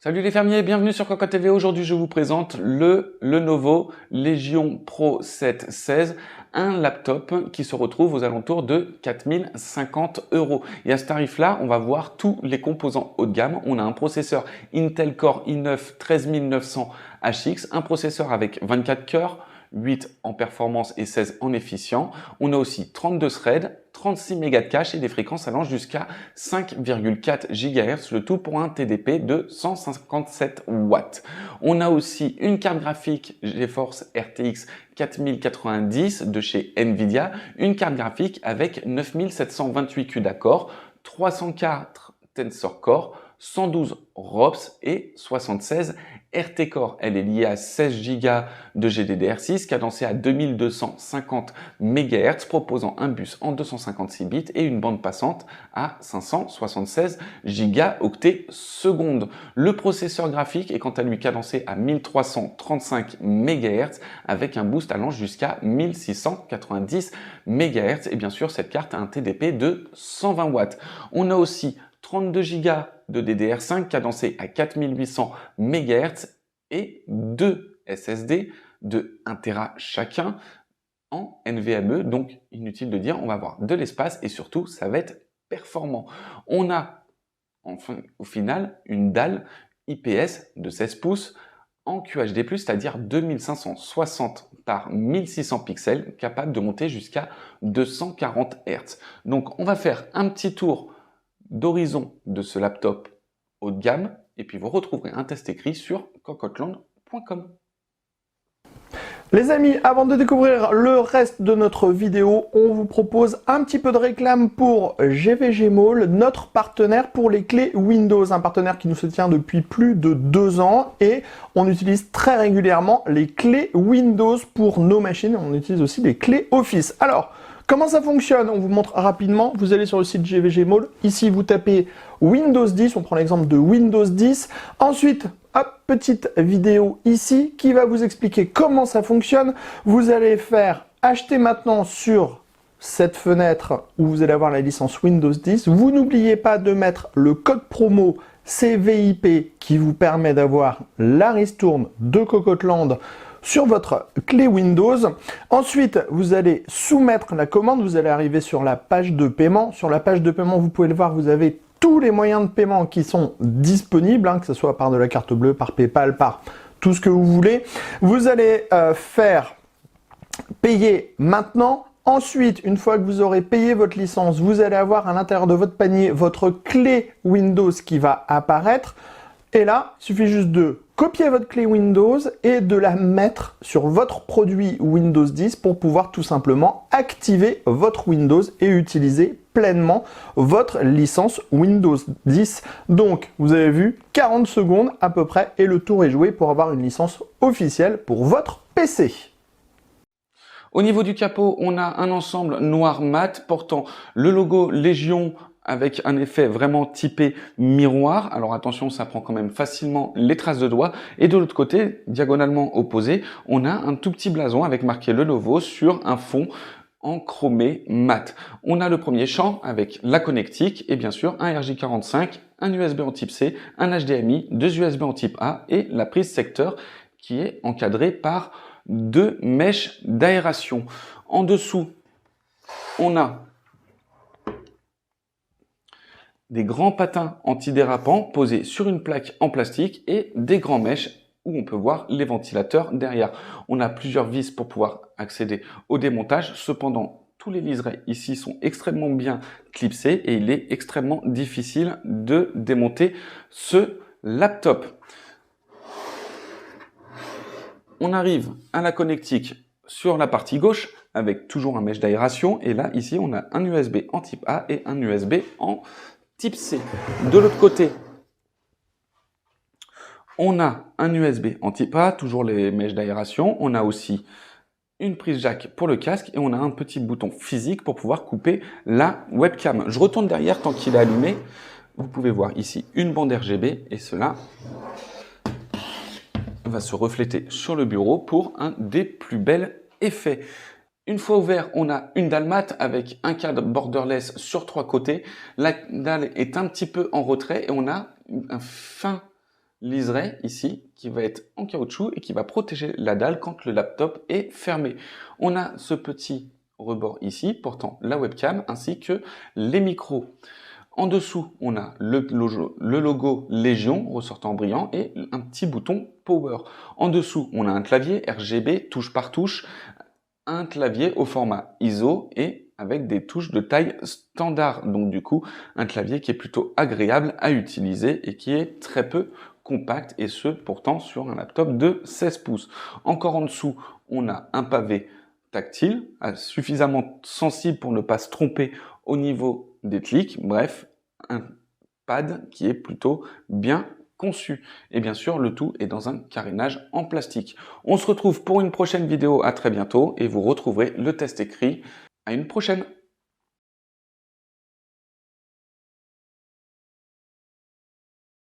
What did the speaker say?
Salut les fermiers, bienvenue sur Cocotte TV. Aujourd'hui, je vous présente le Lenovo Legion Pro 716, un laptop qui se retrouve aux alentours de 4050 €. Et à ce tarif-là, on va voir tous les composants haut de gamme. On a un processeur Intel Core i9 13900HX, un processeur avec 24 cœurs, 8 en performance et 16 en efficient. On a aussi 32 threads, 36 mégas de cache et des fréquences allant jusqu'à 5,4 GHz, le tout pour un TDP de 157 watts. On a aussi une carte graphique GeForce RTX 4090 de chez Nvidia, une carte graphique avec 9728 CUDA core, 304 Tensor Core, 112 ROPS et 76 RT Core. Elle est liée à 16 Go de GDDR6, cadencée à 2250 MHz, proposant un bus en 256 bits et une bande passante à 576 gigaoctets secondes. Le processeur graphique est quant à lui cadencé à 1335 MHz avec un boost allant jusqu'à 1690 MHz. Et bien sûr, cette carte a un TDP de 120 watts. On a aussi 32 Go de DDR5 cadencé à 4800 MHz et 2 SSD de 1 Tera chacun en NVMe. Donc, inutile de dire, on va avoir de l'espace et surtout, ça va être performant. On a enfin, au final une dalle IPS de 16 pouces en QHD+, c'est-à-dire 2560 par 1600 pixels, capable de monter jusqu'à 240 Hz. Donc, on va faire un petit tour d'horizon de ce laptop haut de gamme et puis vous retrouverez un test écrit sur cocottland.com. Les amis, avant de découvrir le reste de notre vidéo, on vous propose un petit peu de réclame pour GVG Mall, notre partenaire pour les clés Windows, un partenaire qui nous soutient depuis plus de 2 ans et on utilise très régulièrement les clés Windows pour nos machines, on utilise aussi les clés Office. Alors, comment ça fonctionne? On vous montre rapidement. Vous allez sur le site GVG Mall. Ici, vous tapez Windows 10. On prend l'exemple de Windows 10. Ensuite, hop, petite vidéo ici qui va vous expliquer comment ça fonctionne. Vous allez faire acheter maintenant sur cette fenêtre où vous allez avoir la licence Windows 10. Vous n'oubliez pas de mettre le code promo CVIP qui vous permet d'avoir la ristourne de Cocottland sur votre clé Windows. Ensuite, vous allez soumettre la commande. Vous allez arriver sur la page de paiement. Sur la page de paiement, vous pouvez le voir, vous avez tous les moyens de paiement qui sont disponibles, que ce soit par de la carte bleue, par PayPal, par tout ce que vous voulez. Vous allez faire payer maintenant. Ensuite, une fois que vous aurez payé votre licence, vous allez avoir à l'intérieur de votre panier votre clé Windows qui va apparaître. Et là, il suffit juste de copier votre clé Windows et de la mettre sur votre produit Windows 10 pour pouvoir tout simplement activer votre Windows et utiliser pleinement votre licence Windows 10. Donc, vous avez vu, 40 secondes à peu près et le tour est joué pour avoir une licence officielle pour votre PC. Au niveau du capot, on a un ensemble noir mat portant le logo Légion avec un effet vraiment typé miroir. Alors attention, ça prend quand même facilement les traces de doigts. Et de l'autre côté, diagonalement opposé, on a un tout petit blason avec marqué Lenovo sur un fond en chromé mat. On a le premier champ avec la connectique et bien sûr un RJ45, un USB en type C, un HDMI, 2 USB en type A et la prise secteur qui est encadrée par 2 mèches d'aération. En dessous, on a des grands patins antidérapants posés sur une plaque en plastique et des grands mèches où on peut voir les ventilateurs derrière. On a plusieurs vis pour pouvoir accéder au démontage. Cependant, tous les liserés ici sont extrêmement bien clipsés et il est extrêmement difficile de démonter ce laptop. On arrive à la connectique sur la partie gauche avec toujours un mèche d'aération et là, ici, on a un USB en type A et un USB en type C. De l'autre côté, on a un USB en type A, toujours les mèches d'aération. On a aussi une prise jack pour le casque et on a un petit bouton physique pour pouvoir couper la webcam. Je retourne derrière tant qu'il est allumé. Vous pouvez voir ici une bande RGB et cela va se refléter sur le bureau pour un des plus bels effets. Une fois ouvert, on a une dalle mat avec un cadre borderless sur 3 côtés. La dalle est un petit peu en retrait et on a un fin liseré ici qui va être en caoutchouc et qui va protéger la dalle quand le laptop est fermé. On a ce petit rebord ici portant la webcam ainsi que les micros. En dessous, on a le logo Légion ressortant brillant et un petit bouton Power. En dessous, on a un clavier RGB touche par touche, un clavier au format ISO et avec des touches de taille standard. Donc du coup, un clavier qui est plutôt agréable à utiliser et qui est très peu compact, et ce pourtant sur un laptop de 16 pouces. Encore en dessous, on a un pavé tactile, suffisamment sensible pour ne pas se tromper au niveau des clics. Bref, un pad qui est plutôt bien conçu. Et bien sûr, le tout est dans un carénage en plastique. On se retrouve pour une prochaine vidéo. À très bientôt et vous retrouverez le test écrit. À une prochaine.